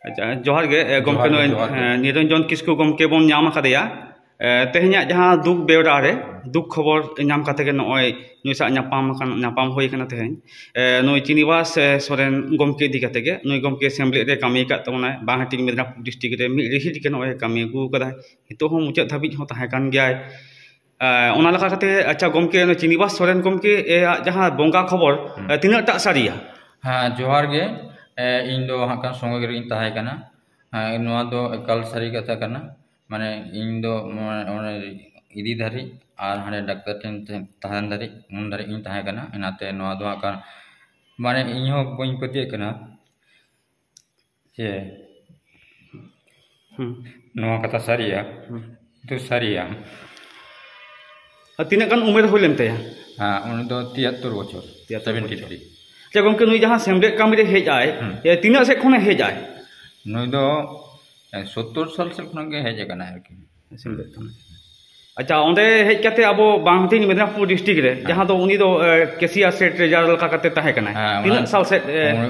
अच्छा जोहार गे गमके निरंजन किस्कु गमके बन नाम कदेया तेहना जहाँ दुख बेवरा रे दुख खबर नाम कते गे नय नुसा नापाम होय कना तेहन नय चिनिवास सोरेन गमके इदी कते गे नय गमके सेम्बली रे कामी का तोना बाहाटी मेदिनीपुर डिस्ट्रिक्ट रे मि रिहिट के नय कामी गु कदा हितो हो मुचाद धाबी हो ताहे कान गयाय ओना लका कते अच्छा गमके चिनिवास सोरेन गमके जहाँ बोंगा खबर तिना टा सारिया हाँ जोहार गे इन दो हाकान संगे गे इन ताहे कना नोआ दो एकाल सारी कथा कना माने इन दो इदी धारी और हाने डाक्टर ठेन ताहन धारी उन धारी इन ताहे कना इनाते नोआ दो हाकान माने इन हो बइन पतिए कना जे नोआ कथा सारिया तो सारिया तीना गान उमेर हो लेनते हाँ उन दो 73 बछर 73 अच्छा गमके नुई जहाँ सेमलेट कामी रे हेज आए तीना से खने हेज आए नुई दो 70 साल से खन गे हेज कना आरकी सेमलेट कामी अच्छा ओंदे हेज कते अबो बांगती मेदिनीपुर डिस्ट्रिक्ट रे जहाँ दो उनी दो केसिया सेट ट्रेजर लका कते ताहे कना तीना साल से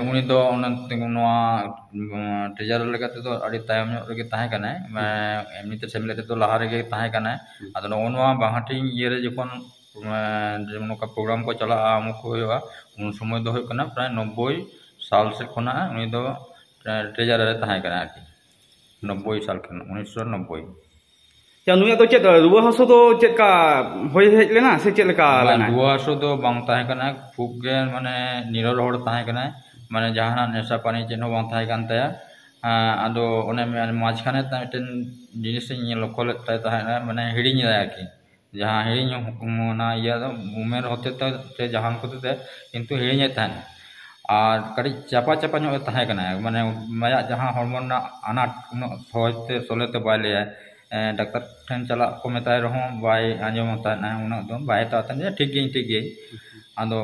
उनी दो नोआ ट्रेजर लेकाते दो अडी तायम रे ताहे कना एमनी ते सेमलेट दो लहा रे ताहे कना आदो नोआ बांगती ये रे जखन नौका प्रोग्राम को चला अमुक हुआ उन समय दो होना प्राय 90 साल से खना उनी दो ट्रेजर रे ताहे कना आरकी 90 साल खन 1990 या नुया तो चेत रुवा हसो तो चेत का होय हेज लेना से चेत लका लेना रुवा हसो तो बांग ताहे कना खूब गे माने निरल होड़ ताहे कना माने जहाना नेशा पानी चेनो बांग ताहे कान तया आदो ओने माछ खाने मिटन जिनिस लक्ष्य लेता ताहे माने हिडिኝ आरकी जहाँ हिड़ी ना इया उमेर होते ते जहान होते किंतु हिड़ी तहन और कड़ी चापा चापा तहे माने माया जहाँ हॉर्मोन आनाट उन सहजते सोलेते बाय लिया डाक्टर ठेन चला को मेताय रहो बाय आंजम उन दो बाय तातन ठीक गई आदो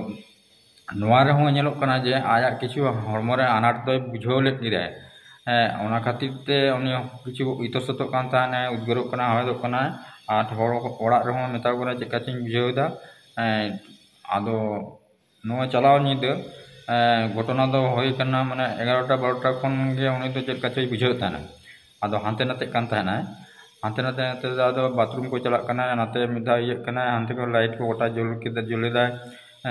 नोआ रे हो नेलोक कना जे आया किछु हॉर्मोन रे आनाट दो बुझो ले गिरे ओना खातिर ते उनी किछु इतसतो कान ताने उद्गरो कना होय कना आठ होड़ा रहो मेता को चेका चिंग बुझेदा आदो नो चलाव निद घटना दो होय कना माने 11टा 12टा खन गे उनी तो चेका चई बुझे ताना आदो हांते नाते कान ताना हांते नाते आदो बाथरूम को चला कना नाते मिधा ये कना हांते को लाइट को गोटा जुल के जुलेदा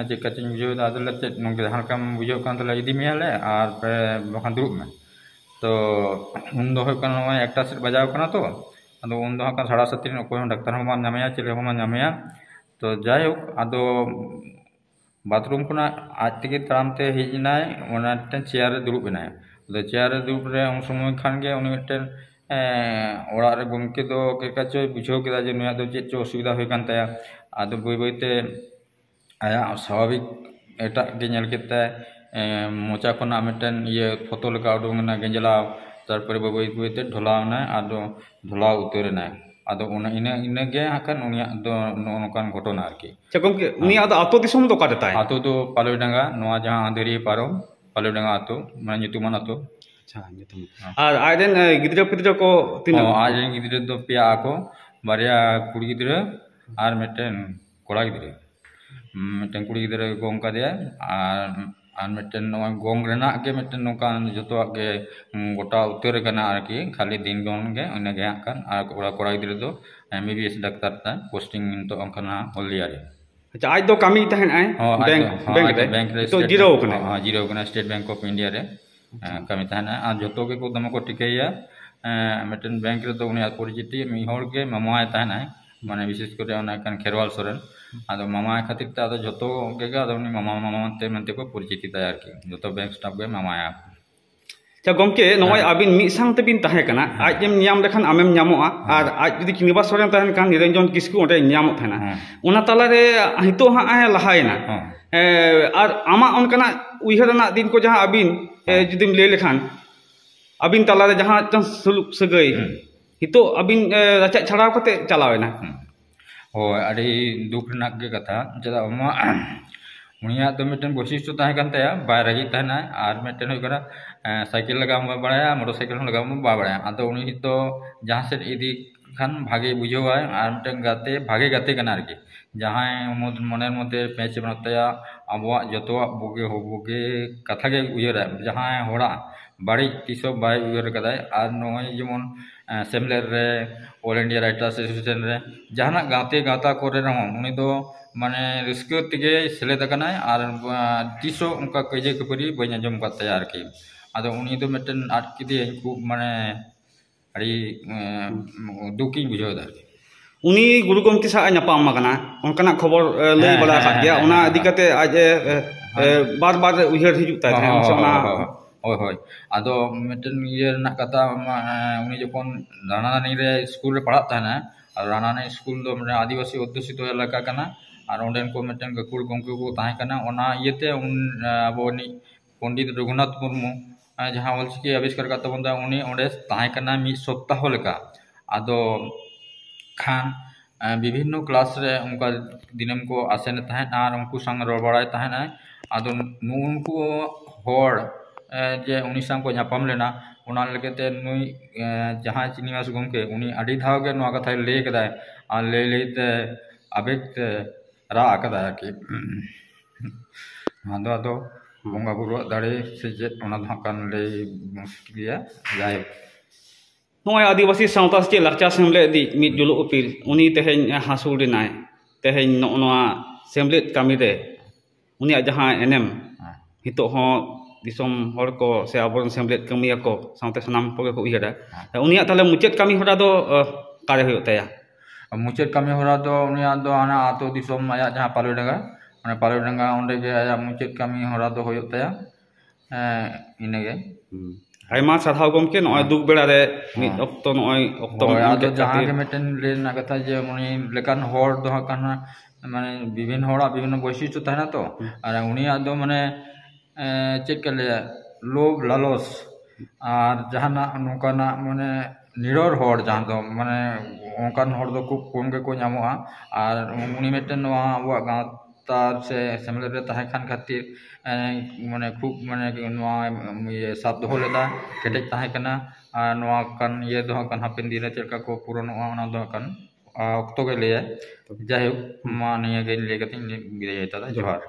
चेका चिंग बुझेदा आदो ले चेक नंगे हालकाम बुझे कान तले इदी मेले और बखान दुरुब में तो उन दो होय कना 1टा सेट बजाव कना तो अदो उन दो का 7:30 अकोय डाक्टर हम नामया चले हम नामया तो जाय अदो बाथरूम खुना आज तक तामते हिजनाय ओना चेयर दुरुब बनाय तो चेयर दुरुब रे उन समय खान गे उनी मिटन ओड़ा रे गमके दो केका चो बुझो केदा जे नुया दो जे चो असुविधा होय कान तया आदो बई बईते आया स्वाभाविक एटा गे नेल केता मोचा खुना मिटन ये फोटो लगा उडुंगना गेंजला तारपरे बई बईते ढोलावना आदो ढोलाव उतरना आदो इना इना गे हाकन उनिया दो नोकान घटना आरकी चकम के उनिया दो आतो दिसम दो काटे ताय आतो दो पालोडांगा नोआ जहां अंधेरी पारो पालोडांगा आतो माने nyutuman आतो अच्छा nyutum और आइदेन गिद्रा पिद्रा को तीन आज गिद्रा दो पिया आको बारिया कुड़ी गिद्रा और मिटन कोड़ा गिद्रा मिटन कुड़ी गिद्रा गोंग का दिया और मिटन गोंग रेना के मिटन नोकान जतो के गोटा उतर कना आरकी खाली दिन गोन गे उन गे हाकन और कोड़ा गिद्रा दो एमबीबीएस डॉक्टर ता पोस्टिंग तो अंकना होलिया रे अच्छा आज दो कामी तहन आए बैंक रे तो जीरो कना हां जीरो कना स्टेट बैंक ऑफ इंडिया रे कामी तहन आ जतो के को दम को टिकैया मिटन बैंक रे तो उनी परिचिति मी होड़ के मामा तहन आए माने विशेष करे ओना कन खेरवाल सोरेन आदो मामा खातिर ता आदो जतो के आदो उनी मामा ते मनते को परिचिति तैयार की जतो बैंक स्टाफ गे मामा चा गमके नय आबिन मि सांग तेबिन ताहे कना आज एम न्याम लेखान आमेम न्यामोआ और आज जदि चिनिवास सोरेन ताहेन कान निरंजन किस्कु ओंडे न्यामो थाना ओना ताला रे हितो हा आ लहायना और आमा ओनकना उइहरना दिन को जहां आबिन जदिम ले लेखान आबिन ताला रे जहां सुलुक सगई हितो आबिन रचा छड़ाव कते चलावेना हो अड़ी दुख रनाक गे कथा जदा अमा उनिया तो मिटन वैशिष्ट्य ताहे कान तया बाय रही ताना और मिटन होय करा साइकिल लगा बड़ाया मोटरसाइकिल लगा बड़ाया आदो उनी तो जहाँ से इदी खान भागे बुझेवा और मिटन गाते भागे गाते कना आरकी जहाँ मने मध्य पैच बनतया अब जतो बोगे हो बोगे कथा गे उयरा जहाँ होड़ा बाड़ी तीसों बाय उयर कदाय और नोय जेमन सेमलेट रे ऑल इंडिया राइटर्स एसोसिएशन रे जहाना गाते गाता करे रहो उनी दो माने रिस्क तेगे सेलेद कनाय और तीसों उनका कजे कपरी बइन आंजम काते आरकी आदो उनी दो मिटन आट किदे खूब माने अड़ी दुखी बुझाव दा उनी गुरु गमके सा ᱧᱟᱯᱟᱢ ᱟᱠᱟᱱᱟ ᱚᱱᱠᱟᱱᱟᱜ ᱠᱷᱚᱵᱚᱨ ᱞᱟᱹᱭ ᱵᱟᱲᱟ ᱟᱠᱟᱫ ᱜᱮᱭᱟ ᱚᱱᱟ ᱤᱫᱤ ᱠᱟᱛᱮ ᱟᱡ ᱵᱟᱨ ᱵᱟᱨ ᱩᱭᱦᱟᱹᱨ ᱦᱤᱡᱩᱜ ᱛᱟᱭ ᱛᱟᱦᱮᱸ ᱥᱮ ᱚᱱᱟ होय होय आदो मिटन ये ना कथा उनी जखन रानानी रे स्कूल रे पढ़ात ताना और रानानी स्कूल दो माने आदिवासी अध्युषित इलाका कना और ओंडेन को मिटन गकुड़ गमके को ताहे कना ओना इयते उन अबोनी पंडित रघुनाथ मुर्मू जहां ऑलचिकी आविष्कार का तबन दा उनी ओंडे ताहे कना मी सप्ताह लेका आदो खान विभिन्न क्लास रे उनका दिनम को आसेन ताहे और उनको संग रबड़ाय ताहे आदो नुनको होड़ जे उनी संग को ᱧᱟᱯᱟᱢ लेना उना लगते नुई जहां श्रीनिवास गमके उनी अडी धाव के नुआ कथा ले कदाय और ले लेते आबेग रा कदाय कि आदो आदो बंगा बुरु दाड़े से जे उना धकान ले मुश्किलिया जाय नोय आदिवासी सावता से लाक्चा सेमले दी मिद जुलु अपील उनी तेहेन हासुडिनाय तेहेन नोआ सेमले कामी रे उनी जहां एनएम हितो हो दिसम हर को से आबरन सेमलेट कमिया को सावते सनाम को को उयरा उनिया ताले मुचेत कमी होरा दो कारे होय ताया मुचेत कमी होरा दो उनिया दो आना आतो दिसम आया जहां पालोडंगा माने पालोडंगा ओंडे गे आया मुचेत कमी होरा दो होय ताया इनेगे आयमा साधाव गमके नय दुख बेड़ा रे मिद ऑक्तो नय ऑक्तो आदो जहां के मेटन लेना कथा जे उनी लेकान होर दो काना माने विभिन्न होरा विभिन्न वैशिष्ट्य ताना तो और उनी आदो माने चेक कर लिया लोभ लालस और जहाना नौकाना माने निरोर होड़ जहां दो माने ओंकान होड़ दो खूब कम के को नामोआ और उनी मेटन नोआ अबवा गातार से सेमलेट रे ताहे खान खातिर माने खूब माने नोआ ये साब दो लेदा केटेज ताहे कना नोआ कान ये दो कान हापेन दिन चेका को पूरा नोआ ओना दो कान ऑक्टो के लिए जाय मा निया के लिए कतिन बिदाय ता जोहार